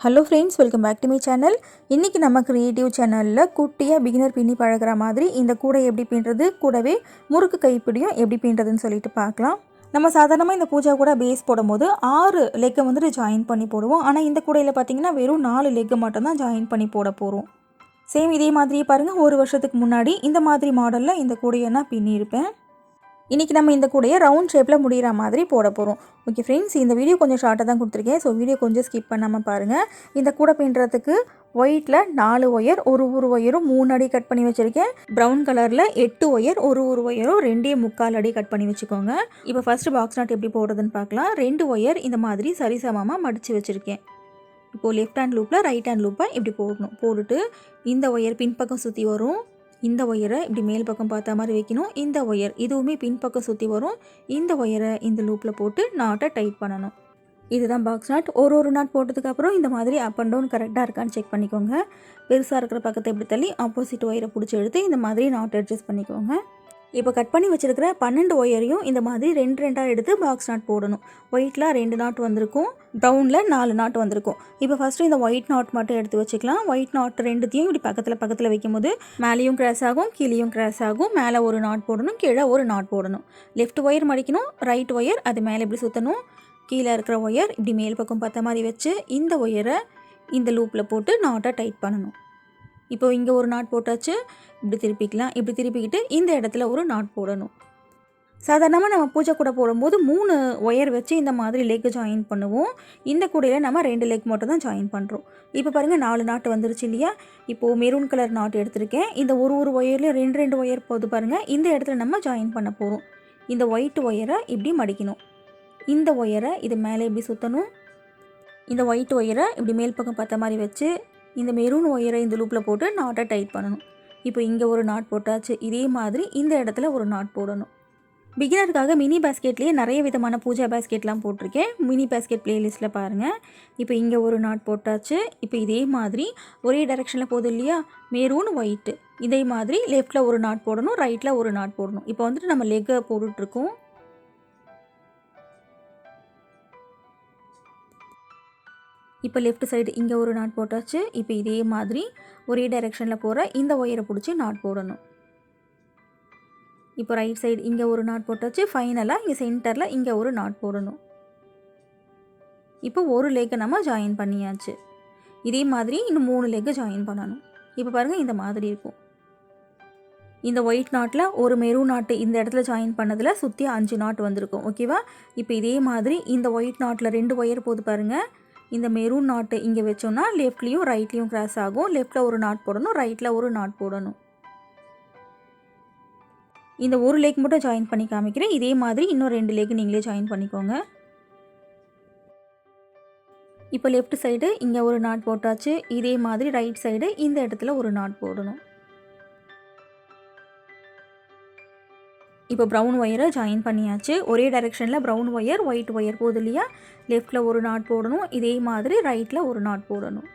Hello friends, welcome back to my channel. இன்றைக்கி நம்ம creative சேனலில் குட்டியாக பிகினர் பின்னி பழகிற மாதிரி இந்த கூடை எப்படி பின்னுறது, கூடவே முறுக்கு கைப்பிடியும் எப்படி பின்னுறதுன்னு சொல்லிட்டு பார்க்கலாம். நம்ம சாதாரணமாக இந்த பூஜா கூட பேஸ் போடும்போது 6 லெக்கை வந்துட்டு ஜாயின் பண்ணி போடுவோம். ஆனால் இந்த கூடையில் பார்த்திங்கன்னா வெறும் 4 லெக்கு மட்டும்தான் ஜாயின் பண்ணி போட போகிறோம். சேம் இதே மாதிரியே பாருங்கள், ஒரு வருஷத்துக்கு முன்னாடி இந்த மாதிரி மாடலில் இந்த கூடையை நான் பின்னியிருப்பேன். இன்றைக்கி நம்ம இந்த கூடையை ரவுண்ட் ஷேப்பில் முடிகிற மாதிரி போட போகிறோம். ஓகே ஃப்ரெண்ட்ஸ், இந்த வீடியோ கொஞ்சம் ஷார்ட்டாக தான் கொடுத்துருக்கேன். ஸோ வீடியோ கொஞ்சம் ஸ்கிப் பண்ணாமல் பாருங்கள். இந்த கூடை பின்னுறதுக்கு ஒயிட்டில் 4 ஒயர், ஒரு ஒயரும் 3 அடி கட் பண்ணி வச்சுருக்கேன். ப்ரௌன் கலரில் 8 ஒயர், ஒரு ஒயரும் 2.25 அடி கட் பண்ணி வச்சுக்கோங்க. இப்போ ஃபஸ்ட்டு பாக்ஸ் நாட் எப்படி போடுறதுன்னு பார்க்கலாம். 2 ஒயர் இந்த மாதிரி சரிசமமாக மடித்து வச்சுருக்கேன். இப்போது லெஃப்ட் ஹேண்ட் லூப்பில் ரைட் ஹேண்ட் லூப்பை இப்படி போடணும். போட்டுட்டு இந்த ஒயர் பின்பக்கம் சுற்றி வரும். இந்த ஒயரை இப்படி மேல் பக்கம் பார்த்தா மாதிரி வைக்கணும். இந்த ஒயர் இதுவுமே பின்பக்கம் சுற்றி வரும். இந்த ஒயரை இந்த லூப்பில் போட்டு நாட்டை டைட் பண்ணணும். இதுதான் பாக்ஸ் நாட். ஒரு நாட் போட்டதுக்கப்புறம் இந்த மாதிரி அப் அண்ட் டவுன் கரெக்டாக இருக்கான்னு செக் பண்ணிக்கோங்க. பெருசாக இருக்கிற பக்கத்தை இப்படி தள்ளி ஆப்போசிட் ஒயரை பிடிச்சி எடுத்து இந்த மாதிரி நாட் அட்ஜஸ்ட் பண்ணிக்கோங்க. இப்போ கட் பண்ணி வச்சுருக்கிற 12 ஒயரையும் இந்த மாதிரி 2 எடுத்து பாக்ஸ் நாட் போடணும். ஒயிட்டில் 2 நாட் வந்திருக்கும், ப்ரௌனில் 4 நாட் வந்திருக்கும். இப்போ ஃபஸ்ட்டு இந்த ஒயிட் நாட் மட்டும் எடுத்து வச்சுக்கலாம். ஒயிட் நாட் 2த்தையும் இப்படி பக்கத்தில் வைக்கும்போது மேலேயும் கிராஸ் ஆகும், கீழேயும் கிராஸ் ஆகும். மேலே ஒரு நாட் போடணும், கீழே ஒரு நாட் போடணும். லெஃப்ட் ஒயர் மடிக்கணும், ரைட் ஒயர் அது மேலே இப்படி சுற்றணும். கீழே இருக்கிற ஒயர் இப்படி மேல் பக்கம் பார்த்த மாதிரி வச்சு இந்த ஒயரை இந்த லூப்பில் போட்டு நாட்டை டைட் பண்ணணும். இப்போ இங்கே ஒரு நாட் போட்டாச்சு. இப்படி திருப்பிக்கலாம். இப்படி திருப்பிக்கிட்டு இந்த இடத்துல ஒரு நாட் போடணும். சாதாரணமாக நம்ம பூஜை கூட போடும்போது 3 ஒயர் வச்சு இந்த மாதிரி லெக் ஜாயின் பண்ணுவோம். இந்த கூடையில் நம்ம 2 லெக் மட்டும் தான் ஜாயின் பண்ணுறோம். இப்போ பாருங்கள் 4 நாட் வந்துருச்சு இல்லையா. இப்போது மெரூன் கலர் நாட் எடுத்திருக்கேன். இந்த ஒரு ஒயர்லேயும் 2 ஒயர் போது பாருங்கள். இந்த இடத்துல நம்ம ஜாயின் பண்ண போகிறோம். இந்த ஒயிட் ஒயரை இப்படி மடிக்கணும். இந்த ஒயரை இது மேலே இப்படி சுற்றணும். இந்த ஒயிட் ஒயரை இப்படி மேல் பக்கம் பார்த்த மாதிரி வச்சு இந்த மெரூன் ஒயரை இந்த லூப்பில் போட்டு நாட்டை டைட் பண்ணணும். இப்போ இங்கே ஒரு நாட் போட்டாச்சு. இதே மாதிரி இந்த இடத்துல ஒரு நாட் போடணும். பிகினருக்காக மினி பேஸ்கெட்லேயே நிறைய விதமான பூஜா பேஸ்கெட்லாம் போட்டிருக்கேன். மினி பேஸ்கெட் ப்ளேலிஸ்ட்டில் பாருங்கள். இப்போ இங்கே ஒரு நாட் போட்டாச்சு. இப்போ இதே மாதிரி ஒரே டைரெக்ஷனில் போதும் இல்லையா, மெரூன் ஒயிட்டு. இதே மாதிரி லெஃப்ட்டில் ஒரு நாட் போடணும், ரைட்டில் ஒரு நாட் போடணும். இப்போ வந்துட்டு நம்ம லெக்கை போட்டுட்ருக்கோம். இப்போ லெஃப்ட் சைடு இங்கே ஒரு நாட் போட்டாச்சு. இப்போ இதே மாதிரி ஒரே டைரெக்ஷனில் போகிற இந்த ஒயரை பிடிச்சி நாட் போடணும். இப்போ ரைட் சைடு இங்கே ஒரு நாட் போட்டாச்சு. ஃபைனலாக இங்கே சென்டரில் இங்கே ஒரு நாட் போடணும். இப்போ ஒரு லெக்கை நம்ம ஜாயின் பண்ணியாச்சு. இதே மாதிரி இன்னும் 3 லெக்கை ஜாயின் பண்ணணும். இப்போ பாருங்கள் இந்த மாதிரி இருக்கும். இந்த ஒயிட் நாட்டில் ஒரு மெரூன் நாட்டு இந்த இடத்துல ஜாயின் பண்ணதில் சுற்றி 5 நாட் வந்திருக்கும். ஓகேவா. இப்போ இதே மாதிரி இந்த ஒயிட் நாட்டில் 2 ஒயர் போது பாருங்கள். இந்த மெரூன் நாட்டு இங்கே வச்சோன்னா லெஃப்ட்லேயும் ரைட்லேயும் கிராஸ் ஆகும். லெஃப்ட்டில் ஒரு நாட் போடணும், ரைட்டில் ஒரு நாட் போடணும். இந்த ஒரு லெக் மட்டும் ஜாயின் பண்ணி காமிக்கிறேன். இதே மாதிரி இன்னும் 2 லெக் நீங்களே ஜாயின் பண்ணிக்கோங்க. இப்போ லெஃப்ட் சைடு இங்கே ஒரு நாட் போட்டாச்சு. இதே மாதிரி ரைட் சைடு இந்த இடத்துல ஒரு நாட் போடணும். இப்போ ப்ரௌன் ஒயரை ஜாயின் பண்ணியாச்சு. ஒரே டைரெக்ஷனில் ப்ரௌன் ஒயர் ஒயிட் ஒயர் போகுது இல்லையா. லெஃப்ட்டில் ஒரு நாட் போடணும், இதே மாதிரி ரைட்டில் ஒரு நாட் போடணும்.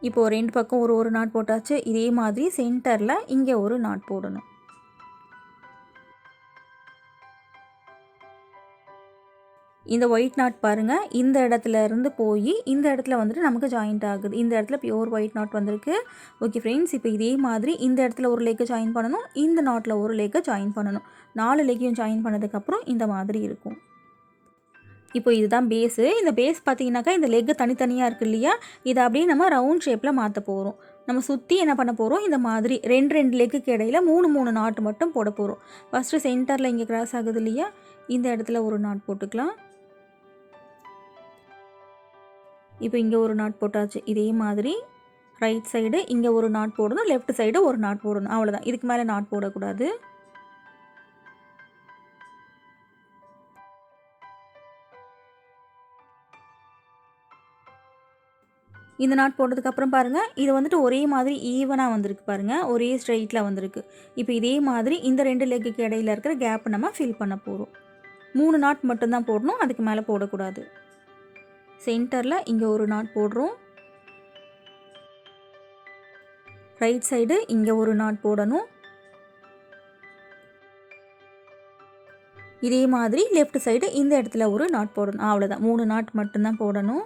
இப்போது 2 பக்கம் ஒரு நாட் போட்டாச்சு. இதே மாதிரி சென்டரில் இங்கே ஒரு நாட் போடணும். இந்த ஒயிட் நாட் பாருங்கள், இந்த இடத்துல இருந்து போய் இந்த இடத்துல வந்துட்டு நமக்கு ஜாயிண்ட் ஆகுது. இந்த இடத்துல பியூர் ஒயிட் நாட் வந்திருக்கு. ஓகே ஃப்ரெண்ட்ஸ், இப்போ இதே மாதிரி இந்த இடத்துல ஒரு லெக்கை ஜாயின் பண்ணணும், இந்த நாட்டில் ஒரு லெக்கை ஜாயின் பண்ணணும். 4 லெக்கையும் ஜாயின் பண்ணதுக்கப்புறம் இந்த மாதிரி இருக்கும். இப்போ இதுதான் பேஸு. இந்த பேஸ் பார்த்தீங்கன்னாக்கா இந்த லெக்கு தனித்தனியாக இருக்குது இல்லையா. இதை அப்படியே நம்ம ரவுண்ட் ஷேப்பில் மாற்ற போகிறோம். நம்ம சுற்றி என்ன பண்ண போகிறோம், இந்த மாதிரி 2 லெக்குக்கு இடையில் 3 நாட்டு மட்டும் போட போகிறோம். ஃபஸ்ட்டு சென்டரில் இங்கே கிராஸ் ஆகுது இல்லையா, இந்த இடத்துல ஒரு நாட் போட்டுக்கலாம். இப்போ இங்கே ஒரு நாட் போட்டாச்சு. இதே மாதிரி ரைட் சைடு இங்கே ஒரு நாட் போடணும், லெஃப்ட் சைடு ஒரு நாட் போடணும். அவ்வளோதான், இதுக்கு மேலே நாட் போடக்கூடாது. இந்த நாட் போட்டதுக்கப்புறம் பாருங்கள், இது வந்துட்டு ஒரே மாதிரி ஈவனாக வந்திருக்கு பாருங்கள், ஒரே ஸ்ட்ரைட்டில் வந்திருக்கு. இப்போ இதே மாதிரி இந்த 2 லெக்குக்கு இடையில் இருக்கிற கேப்பை நம்ம ஃபில் பண்ண போகிறோம். 3 நாட் மட்டும்தான் போடணும், அதுக்கு மேலே போடக்கூடாது. சென்டரில் இங்கே ஒரு நாட் போடுறோம். ரைட் சைடு இங்கே ஒரு நாட் போடணும். இதே மாதிரி லெஃப்ட் சைடு இந்த இடத்துல ஒரு நாட் போடணும். அவ்வளோதான், 3 நாட் மட்டும்தான் போடணும்.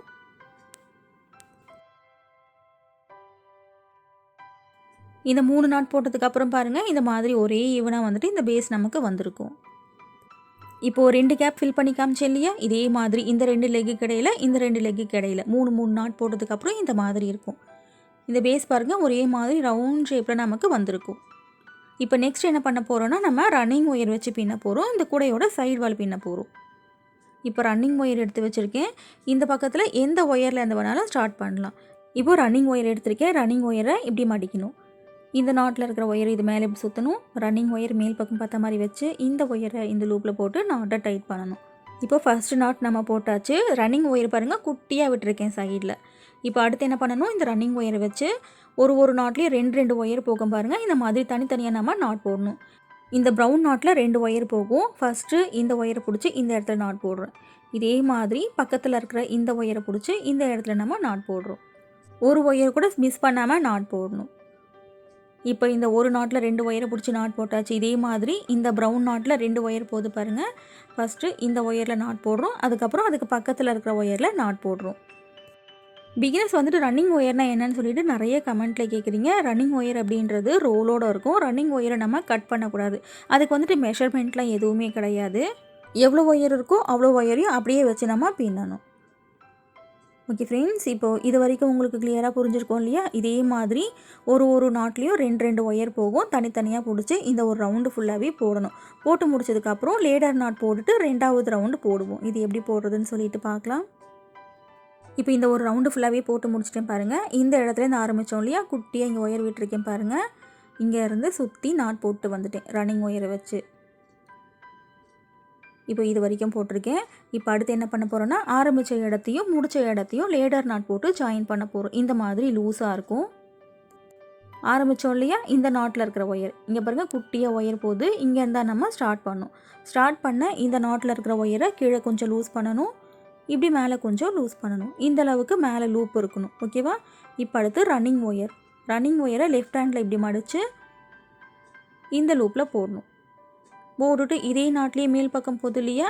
இந்த 3 நாட் போட்டதுக்கப்புறம் பாருங்கள், இந்த மாதிரி ஒரே ஈவனாக வந்துட்டு இந்த பேஸ் நமக்கு வந்திருக்கும். இப்போது 2 கேப் ஃபில் பண்ணி காமிச்சேன் இல்லையா, இதே மாதிரி இந்த 2 லெக்குக்கு இடையில இந்த 2 லெக்குக்கு இடையில 3 நாட் போட்டதுக்கப்புறம் இந்த மாதிரி இருக்கும். இந்த பேஸ் பாருங்கள் ஒரே மாதிரி ரவுண்ட் ஷேப்பில் நமக்கு வந்திருக்கும். இப்போ நெக்ஸ்ட் என்ன பண்ண போகிறோன்னா, நம்ம ரன்னிங் ஒயர் வச்சு பின்ன போகிறோம். இந்த கூடையோட சைடு வால் பின்ன போகிறோம். இப்போ ரன்னிங் ஒயர் எடுத்து வச்சுருக்கேன். இந்த பக்கத்தில் எந்த ஒயரில் இருந்து வேணாலும் ஸ்டார்ட் பண்ணலாம். இப்போது ரன்னிங் ஒயர் எடுத்திருக்கேன். ரன்னிங் ஒயரை இப்படி மடிக்கணும். இந்த நாட்டில் இருக்கிற ஒயர் இது மேலே இப்படி சுற்றணும். ரன்னிங் ஒயர் மேல் பக்கம் பார்த்த மாதிரி வச்சு இந்த ஒயரை இந்த லூப்பில் போட்டு நாட்டை டைட் பண்ணணும். இப்போ ஃபஸ்ட்டு நாட் நம்ம போட்டாச்சு. ரன்னிங் ஒயர் பாருங்கள் குட்டியாக விட்டுருக்கேன் சைடில். இப்போ அடுத்து என்ன பண்ணணும், இந்த ரன்னிங் ஒயரை வச்சு ஒரு நாட்லேயும் 2 ஒயர் போகும் பாருங்கள். இந்த மாதிரி தனித்தனியாக நம்ம நாட் போடணும். இந்த ப்ரௌன் நாட்டில் 2 ஒயர் போகும். ஃபஸ்ட்டு இந்த ஒயரை பிடிச்சி இந்த இடத்துல நாட் போடுறோம். இதே மாதிரி பக்கத்தில் இருக்கிற இந்த ஒயரை பிடிச்சி இந்த இடத்துல நம்ம நாட் போடுறோம். ஒரு ஒயர் கூட மிஸ் பண்ணாமல் நாட் போடணும். இப்போ இந்த ஒரு நாட்டில் 2 ஒயரை பிடிச்சி நாட் போட்டாச்சு. இதே மாதிரி இந்த ப்ரௌன் நாட்டில் 2 ஒயர் போகுது பாருங்கள். ஃபஸ்ட்டு இந்த ஒயரில் நாட் போடுறோம். அதுக்கப்புறம் அதுக்கு பக்கத்தில் இருக்கிற ஒயரில் நாட் போடுறோம். பிகினர்ஸ் வந்துட்டு ரன்னிங் ஒயர்னால் என்னன்னு சொல்லிட்டு நிறைய கமெண்ட்டில் கேட்குறீங்க. ரன்னிங் ஒயர் அப்படின்றது ரோலோடு இருக்கும். ரன்னிங் ஒயரை நம்ம கட் பண்ணக்கூடாது. அதுக்கு வந்துட்டு மெஷர்மெண்ட்லாம் எதுவுமே கிடையாது. எவ்வளோ ஒயர் இருக்கோ அவ்வளோ ஒயரையும் அப்படியே வச்சு நம்ம பின்னணும். ஓகே ஃப்ரெண்ட்ஸ், இப்போது இது வரைக்கும் உங்களுக்கு கிளியராக புரிஞ்சிருக்கோம் இல்லையா. இதே மாதிரி ஒரு நாட்லேயும் 2 ஒயர் போகும். தனித்தனியாக பிடிச்சி இந்த ஒரு ரவுண்டு ஃபுல்லாகவே போடணும். போட்டு முடிச்சதுக்கப்புறம் லேடர் நாட் போட்டுட்டு 2வது ரவுண்டு போடுவோம். இது எப்படி போடுறதுன்னு சொல்லிட்டு பார்க்கலாம். இப்போ இந்த ஒரு ரவுண்டு ஃபுல்லாகவே போட்டு முடிச்சிட்டேன் பாருங்கள். இந்த இடத்துலேருந்து ஆரம்பித்தோம் இல்லையா, குட்டியாக இங்கே ஒயர் விட்டுருக்கேன் பாருங்கள். இங்கே இருந்து சுற்றி நாட் போட்டு வந்துட்டேன் ரன்னிங் ஒயரை வச்சு. இப்போ இது வரைக்கும் போட்டிருக்கேன். இப்போ அடுத்து என்ன பண்ண போகிறோன்னா, ஆரம்பித்த இடத்தையும் முடித்த இடத்தையும் லேடர் நாட் போட்டு ஜாயின் பண்ண போகிறோம். இந்த மாதிரி லூஸாக இருக்கும். ஆரம்பித்தோம் இல்லையா, இந்த நாட்டில் இருக்கிற ஒயர் இங்கே பாருங்கள் குட்டியாக ஒயர் போகுது. இங்கே இருந்தால் நம்ம ஸ்டார்ட் பண்ணணும். ஸ்டார்ட் பண்ண இந்த நாட்டில் இருக்கிற ஒயரை கீழே கொஞ்சம் லூஸ் பண்ணணும். இப்படி மேலே கொஞ்சம் லூஸ் பண்ணணும். இந்த அளவுக்கு மேலே லூப் இருக்கணும். ஓகேவா. இப்போ அடுத்து ரன்னிங் ஒயரை லெஃப்ட் ஹேண்டில் இப்படி மடித்து இந்த லூப்பில் போடணும். போட்டுட்டு இதே நாட்லேயே மேல் பக்கம் போகுது இல்லையா,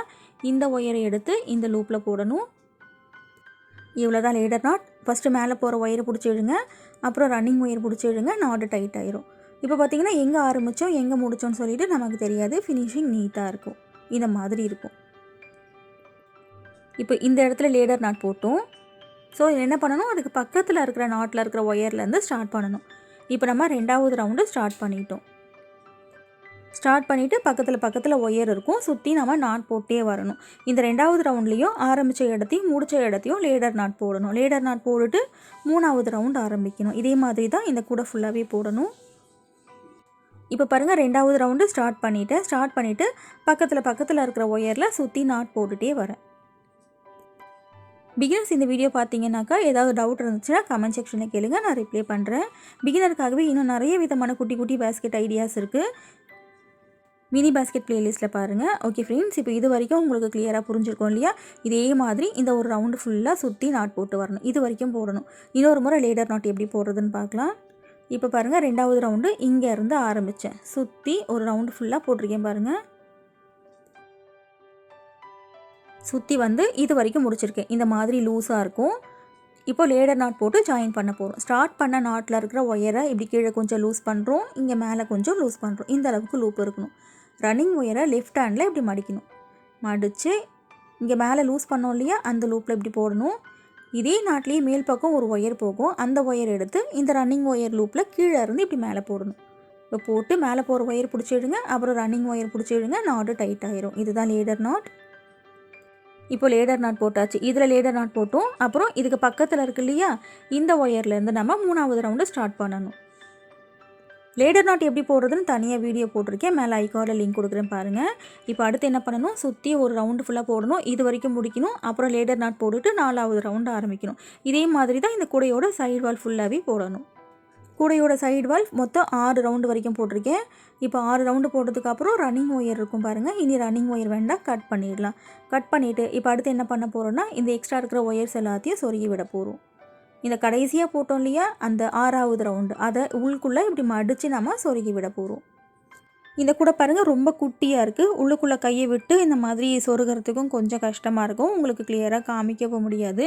இந்த ஒயரை எடுத்து இந்த லூப்பில் போடணும். இவ்வளோ தான் லேடர் நாட். ஃபஸ்ட்டு மேலே போகிற ஒயரை பிடிச்சி விடுங்க. அப்புறம் ரன்னிங் ஒயர் பிடிச்சி விடுங்க. நாட்டு டைட் ஆயிரும். இப்போ பார்த்திங்கன்னா எங்கே ஆரம்பித்தோம் எங்கே முடித்தோன்னு சொல்லிட்டு நமக்கு தெரியாது. ஃபினிஷிங் நீட்டாக இருக்கும். இந்த மாதிரி இருக்கும். இப்போ இந்த இடத்துல லேடர் நாட் போட்டோம். ஸோ என்ன பண்ணணும், அதுக்கு பக்கத்தில் இருக்கிற நாட்டில் இருக்கிற ஒயர்லேருந்து ஸ்டார்ட் பண்ணணும். இப்போ நம்ம 2வது ரவுண்டு ஸ்டார்ட் பண்ணிட்டோம். ஸ்டார்ட் பண்ணிவிட்டு பக்கத்தில் ஒயர் இருக்கும். சுற்றி நம்ம நாட் போட்டே வரணும். இந்த 2வது ரவுண்ட்லேயும் ஆரம்பித்த இடத்தையும் முடித்த இடத்தையும் லேடர் நாட் போடணும். லேடர் நாட் போட்டுட்டு 3வது ரவுண்ட் ஆரம்பிக்கணும். இதே மாதிரி தான் இந்த கூடை ஃபுல்லாகவே போடணும். இப்போ பாருங்கள் 2வது ரவுண்டு ஸ்டார்ட் பண்ணிவிட்டு பக்கத்தில் இருக்கிற ஒயரில் சுற்றி நாட் போட்டுகிட்டே வரேன். பிகினர்ஸ் இந்த வீடியோ பார்த்தீங்கன்னாக்கா ஏதாவது டவுட் இருந்துச்சுன்னா கமெண்ட் செக்ஷனில் கேளுங்க, நான் ரிப்ளை பண்ணுறேன். பிகினருக்காகவே இன்னும் நிறைய விதமான குட்டி பேஸ்கெட் ஐடியாஸ் இருக்குது. மினி பேஸ்கெட் பிளேலிஸ்ட்டில் பாருங்கள். ஓகே ஃப்ரெண்ட்ஸ், இப்போ இது வரைக்கும் உங்களுக்கு கிளியராக புரிஞ்சிருக்கும் இல்லையா. இதே மாதிரி இந்த ஒரு ரவுண்டு ஃபுல்லாக சுற்றி நாட் போட்டு வரணும். இது வரைக்கும் போடணும். இன்னொரு முறை லேடர் நாட் எப்படி போடுறதுன்னு பார்க்கலாம். இப்போ பாருங்கள் 2வது ரவுண்டு இங்கே இருந்து ஆரம்பித்தேன். சுற்றி ஒரு ரவுண்டு ஃபுல்லாக போட்டிருக்கேன் பாருங்கள். சுற்றி வந்து இது வரைக்கும் முடிச்சிருக்கேன். இந்த மாதிரி லூஸாக இருக்கும். இப்போ லேடர் நாட் போட்டு ஜாயின் பண்ண போகிறோம். ஸ்டார்ட் பண்ண நாட்டில் இருக்கிற ஒயரை இப்படி கீழே கொஞ்சம் லூஸ் பண்ணுறோம். இங்கே மேலே கொஞ்சம் லூஸ் பண்ணுறோம். இந்த அளவுக்கு லூப் இருக்கணும். ரன்னிங் ஒயரை லெஃப்ட் ஹேண்டில் இப்படி மடிக்கணும். மடித்து இங்கே மேலே லூஸ் பண்ணோம் இல்லையா, அந்த லூப்பில் இப்படி போடணும். இதே நாட்லேயே மேல் பக்கம் ஒரு ஒயர் போகும். அந்த ஒயர் எடுத்து இந்த ரன்னிங் ஒயர் லூப்பில் கீழே இருந்து இப்படி மேலே போடணும். இப்போ போட்டு மேலே போகிற ஒயர் பிடிச்சிடுங்க. அப்புறம் ரன்னிங் ஒயர் பிடிச்சிடுங்க. நாட்டு டைட் ஆயிரும். இதுதான் லேடர் நாட். இப்போ லேடர் நாட் போட்டாச்சு. இதில் லேடர் நாட் போட்டோம். அப்புறம் இதுக்கு பக்கத்தில் இருக்கு இல்லையா, இந்த ஒயர்லேருந்து நம்ம 3வது ரவுண்டு ஸ்டார்ட் பண்ணணும். லேடர் நாட் எப்படி போடுறதுன்னு தனியாக வீடியோ போட்டிருக்கேன். மேலே ஐகார்டில் லிங்க் கொடுக்குறேன் பாருங்கள். இப்போ அடுத்து என்ன பண்ணணும், சுற்றி ஒரு ரவுண்டு ஃபுல்லாக போடணும். இது வரைக்கும் முடிக்கணும். அப்புறம் லேடர் நாட் போட்டுட்டு 4வது ரவுண்டு ஆரம்பிக்கணும். இதே மாதிரி தான் இந்த கூடையோட சைடு வால் ஃபுல்லாகவே போடணும். கூடையோட சைடு வால் மொத்தம் 6 ரவுண்டு வரைக்கும் போட்டிருக்கேன். இப்போ 6 ரவுண்டு போட்டதுக்கப்புறம் ரன்னிங் ஒயர் இருக்கும் பாருங்கள். இனி ரன்னிங் ஒயர் வேண்டாம், கட் பண்ணிடலாம். கட் பண்ணிவிட்டு இப்போ அடுத்து என்ன பண்ண போகிறோன்னா, இந்த எக்ஸ்ட்ரா இருக்கிற ஒயர்ஸ் எல்லாத்தையும் சொருகி விட போகிறோம். இந்த கடைசியாக போட்டோம் இல்லையா அந்த 6வது ரவுண்டு அதை உள்ளுக்குள்ளே இப்படி மடித்து நம்ம சொருகி விட போகிறோம். இந்த கூட பாருங்கள் ரொம்ப குட்டியாக இருக்குது. உள்ளுக்குள்ளே கையை விட்டு இந்த மாதிரி சொருகிறதுக்கும் கொஞ்சம் கஷ்டமாக இருக்கும். உங்களுக்கு கிளியராக காமிக்க முடியாது,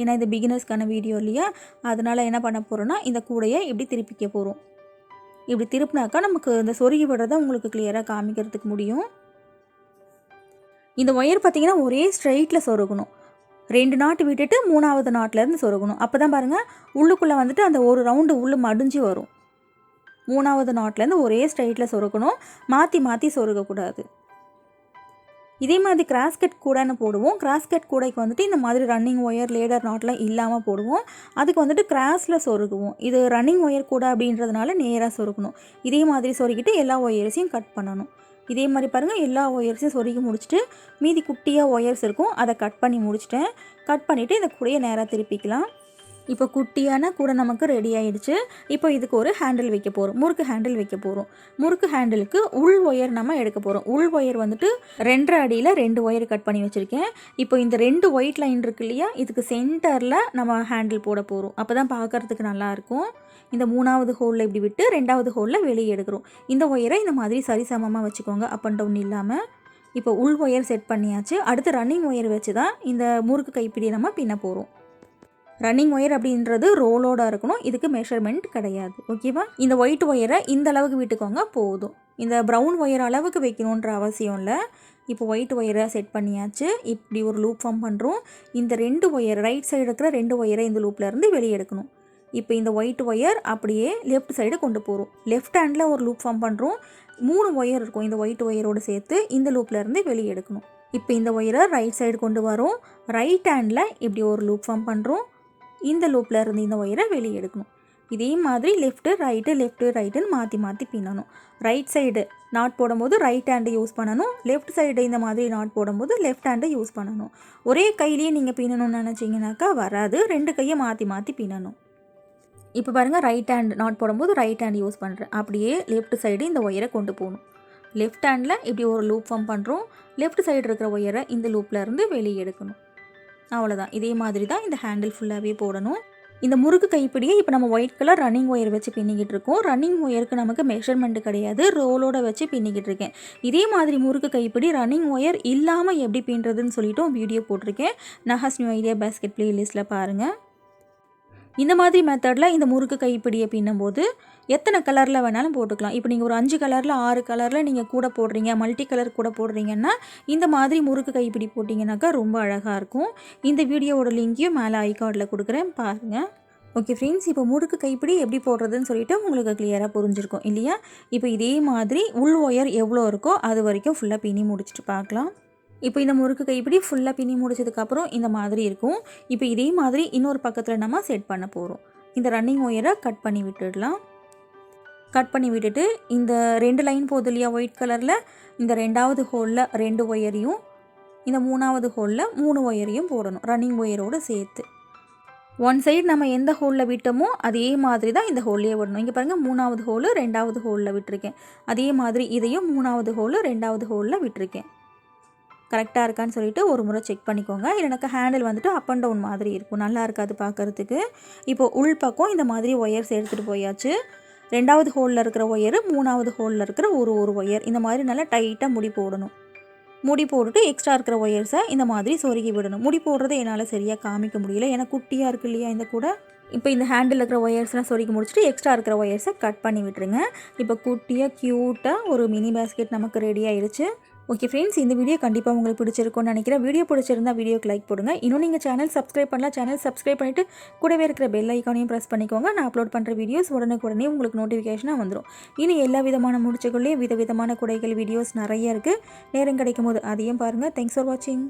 ஏன்னா இது பிகினர்ஸ்க்கான வீடியோ இல்லையா. அதனால் என்ன பண்ண போகிறோன்னா இந்த கூடையை இப்படி திருப்பிக்க போகிறோம். இப்படி திருப்பினாக்கா நமக்கு இந்த சொருகி விடுறத உங்களுக்கு கிளியராக காமிக்கிறதுக்கு முடியும். இந்த ஒயர் பார்த்திங்கன்னா ஒரே ஸ்ட்ரைட்டில் சொருகணும். 2 நாட்டு விட்டுட்டு 3வது நாட்டிலேருந்து சொருகணும். அப்போ தான் பாருங்கள் உள்ளுக்குள்ளே வந்துட்டு அந்த ஒரு ரவுண்டு உள்ளே மடிஞ்சு வரும். 3வது நாட்லேருந்து ஒரே ஸ்ட்ரைட்டில் சொருகணும், மாற்றி மாற்றி சொருகக்கூடாது. இதே மாதிரி கிராஸ்கட் கூடைன்னு போடுவோம். கிராஸ்கட் கூடைக்கு வந்துட்டு இந்த மாதிரி ரன்னிங் ஒயர் லேடர் நாட்லாம் இல்லாமல் போடுவோம். அதுக்கு வந்துட்டு கிராஸில் சொருகுவோம். இது ரன்னிங் ஒயர் கூடை அப்படின்றதுனால நேராக சொருகணும். இதே மாதிரி சொருகிட்டு எல்லா ஒயர்ஸையும் கட் பண்ணணும். இதே மாதிரி பாருங்கள் எல்லா ஒயர்ஸையும் சொருகி முடிச்சுட்டு மீதி குட்டியாக ஒயர்ஸ் இருக்கும் அதை கட் பண்ணி முடிச்சிட்டேன். கட் பண்ணிவிட்டு இந்த கூடையை நேராக திருப்பிக்கலாம். இப்போ குட்டியான கூடை நமக்கு ரெடி ஆகிடுச்சு. இப்போ இதுக்கு ஒரு ஹேண்டில் வைக்க போகிறோம், முறுக்கு ஹேண்டில் வைக்க போகிறோம். முறுக்கு ஹேண்டிலுக்கு உள் ஒயர் நம்ம எடுக்க போகிறோம். உள் ஒயர் வந்துட்டு 2.5 அடியில் 2 ஒயர் கட் பண்ணி வச்சுருக்கேன். இப்போ இந்த 2 ஒயிட் லைன் இருக்கு இல்லையா, இதுக்கு சென்டரில் நம்ம ஹேண்டில் போட போகிறோம். அப்போ தான் பார்க்குறதுக்கு நல்லாயிருக்கும். இந்த 3வது ஹோலில் இப்படி விட்டு 2வது ஹோலில் வெளியே எடுக்கிறோம். இந்த ஒயரை இந்த மாதிரி சரிசமமாக வச்சுக்கோங்க, அப் அண்ட் டவுன் இல்லாமல். இப்போ உள் ஒயர் செட் பண்ணியாச்சு. அடுத்து ரன்னிங் ஒயர் வச்சு தான் இந்த முறுக்கு கைப்பிடியை நம்ம பின்ன போகிறோம். ரன்னிங் ஒயர் அப்படின்றது ரோலோடாக இருக்கணும், இதுக்கு மெஷர்மெண்ட் கிடையாது. ஓகேவா? இந்த ஒயிட் ஒயரை இந்த அளவுக்கு விட்டுக்கோங்க போதும். இந்த ப்ரௌன் ஒயர் அளவுக்கு வைக்கணுன்ற அவசியம் இல்லை. இப்போ ஒயிட் ஒயரை செட் பண்ணியாச்சு. இப்படி ஒரு லூப் ஃபார்ம் பண்ணுறோம். இந்த 2 ஒயர் ரைட் சைடு இருக்கிற 2 ஒயரை இந்த லூப்லேருந்து வெளியே எடுக்கணும். இப்போ இந்த ஒயிட் ஒயர் அப்படியே லெஃப்ட் சைடு கொண்டு போகிறோம். லெஃப்ட் ஹேண்டில் ஒரு லூப் ஃபார்ம் பண்ணுறோம். 3 ஒயர் இருக்கும் இந்த ஒயிட் ஒயரோடு சேர்த்து இந்த லூப்லேருந்து வெளியே எடுக்கணும். இப்போ இந்த ஒயரை ரைட் சைடு கொண்டு வரோம். ரைட் ஹேண்டில் இப்படி ஒரு லூப் ஃபார்ம் பண்ணுறோம். இந்த லூப்பில் இருந்து இந்த ஒயரை வெளியே எடுக்கணும். இதே மாதிரி லெஃப்ட்டு ரைட்டுன்னு மாற்றி மாற்றி பின்னணும். ரைட் சைடு நாட் போடும்போது ரைட் ஹேண்டு யூஸ் பண்ணணும், லெஃப்ட் சைடு இந்த மாதிரி நாட் போடும்போது லெஃப்ட் ஹேண்டு யூஸ் பண்ணணும். ஒரே கையிலேயே நீங்கள் பின்னணும்னு நினச்சிங்கனாக்கா வராது, 2 கையை மாற்றி மாற்றி பின்னணும். இப்போ பாருங்கள் ரைட் ஹேண்ட் நாட் போடும்போது ரைட் ஹேண்ட் யூஸ் பண்ணுறேன். அப்படியே லெஃப்ட் சைடு இந்த ஒயரை கொண்டு போகணும். லெஃப்ட் ஹேண்டில் இப்படி ஒரு லூப் ஃபார்ம் பண்ணுறோம். லெஃப்ட் சைடு இருக்கிற ஒயரை இந்த லூப்பில் இருந்து வெளியே எடுக்கணும். அவ்வளோதான். இதே மாதிரி தான் இந்த ஹேண்டில் ஃபுல்லாகவே போடணும். இந்த முறுக்கு கைப்பிடியை இப்போ நம்ம ஒயிட் கலர் ரன்னிங் ஒயர் வச்சு பின்னிக்கிட்டு இருக்கோம். ரன்னிங் ஒயருக்கு நமக்கு மெஷர்மெண்ட் கிடையாது, ரோலோட வச்சு பின்னிக்கிட்டு இருக்கேன். இதே மாதிரி முறுக்கு கைப்பிடி ரன்னிங் ஒயர் இல்லாமல் எப்படி பின்னுறதுன்னு சொல்லிட்டு வீடியோ போட்டிருக்கேன். நகாஸ் நியூ ஐடியா பாஸ்கெட் பிளேலிஸ்ட்டில் பாருங்கள். இந்த மாதிரி மெத்தடில் இந்த முறுக்கு கைப்பிடியை பின்னும்போது எத்தனை கலரில் வேணாலும் போட்டுக்கலாம். இப்போ நீங்கள் ஒரு 5 கலரில் 6 கலரில் நீங்கள் கூட போடுறீங்க, மல்டி கலர் கூட போடுறீங்கன்னா இந்த மாதிரி முறுக்கு கைப்பிடி போட்டிங்கனாக்கா ரொம்ப அழகாக இருக்கும். இந்த வீடியோவோட லிங்க்கையும் மேலே ஐகார்டில் கொடுக்குறேன், பாருங்கள். ஓகே ஃப்ரெண்ட்ஸ், இப்போ முறுக்கு கைப்பிடி எப்படி போடுறதுன்னு சொல்லிட்டு உங்களுக்கு கிளியராக புரிஞ்சிருக்கும் இல்லையா? இப்போ இதே மாதிரி உள் ஒயர் எவ்வளோ இருக்கோ அது வரைக்கும் ஃபுல்லாக பின்னி முடிச்சுட்டு பார்க்கலாம். இப்போ இந்த முறுக்கு கைப்பிடி ஃபுல்லாக பின்னி முடிச்சதுக்கப்புறம் இந்த மாதிரி இருக்கும். இப்போ இதே மாதிரி இன்னொரு பக்கத்தில் நம்ம செட் பண்ண போகிறோம். இந்த ரன்னிங் ஒயரை கட் பண்ணி விட்டுடலாம். கட் பண்ணி விட்டுட்டு இந்த 2 லைன் போகுது இல்லையா ஒயிட் கலரில், இந்த 2வது ஹோலில் 2 ஒயரையும் இந்த 3வது ஹோலில் 3 ஒயரையும் போடணும் ரன்னிங் ஒயரோடு சேர்த்து. ஒன் சைடு நம்ம எந்த ஹோலில் விட்டோமோ அதே மாதிரி தான் இந்த ஹோல்லையே விடணும். இங்கே பாருங்கள் 3வது ஹோலு 2வது ஹோலில் விட்டுருக்கேன். அதே மாதிரி இதையும் 3வது ஹோலு 2வது ஹோலில் விட்டுருக்கேன். கரெக்டாக இருக்கான்னு சொல்லிட்டு ஒரு முறை செக் பண்ணிக்கோங்க. இல்லைனாக்கா ஹேண்டில் வந்துட்டு அப் அண்ட் டவுன் மாதிரி இருக்கும், நல்லா இருக்காது பார்க்குறதுக்கு. இப்போ உள் பக்கம் இந்த மாதிரி ஒயர்ஸ் எடுத்துகிட்டு போயாச்சு. 2வது ஹோலில் இருக்கிற ஒயரு 3வது ஹோலில் இருக்கிற ஒரு ஒயர் இந்த மாதிரி நல்லா டைட்டாக முடி போடணும். முடி போட்டுட்டு எக்ஸ்ட்ரா இருக்கிற ஒயர்ஸை இந்த மாதிரி சொருகி விடணும். முடி போடுறதை என்னால் சரியாக காமிக்க முடியல, ஏன்னா குட்டியாக இருக்குது இல்லையா இந்த கூட. இப்போ இந்த ஹேண்டில் இருக்கிற ஒயர்ஸ்லாம் சொருகி முடிச்சுட்டு எக்ஸ்ட்ரா இருக்கிற ஒயர்ஸை கட் பண்ணி விட்டுருங்க. இப்போ குட்டியாக க்யூட்டாக ஒரு மினி பேஸ்கெட் நமக்கு ரெடி ஆயிடுச்சு. ஓகே ஃப்ரெண்ட்ஸ், இந்த வீடியோ கண்டிப்பாக உங்களுக்கு பிடிச்சிருக்கும்னு நினைக்கிறேன். வீடியோ பிடிச்சிருந்தா வீடியோக்கு லைக் போடுங்க. இன்னும் நீங்கள் சேனல் சப்ஸ்கிரைப் பண்ணலாம், சேனல் சப்ஸ்கிரைப் பண்ணிவிட்டு கூடவே இருக்கிற பெல் ஐக்கானையும் ப்ரெஸ் பண்ணிக்கோங்க. நான் அப்லோட் பண்ணுற வீடியோஸ் உடனே உங்களுக்கு நோட்டிஃபிகேஷனாக வந்துடும். இனி எல்லா விதமான முடிச்சுகள்லேயும் விதவிதமான குடைகள் வீடியோஸ் நிறைய இருக்குது. நேரம் கிடைக்கும் போது அதையும் பாருங்கள். தேங்க்ஸ் ஃபார் வாட்சிங்.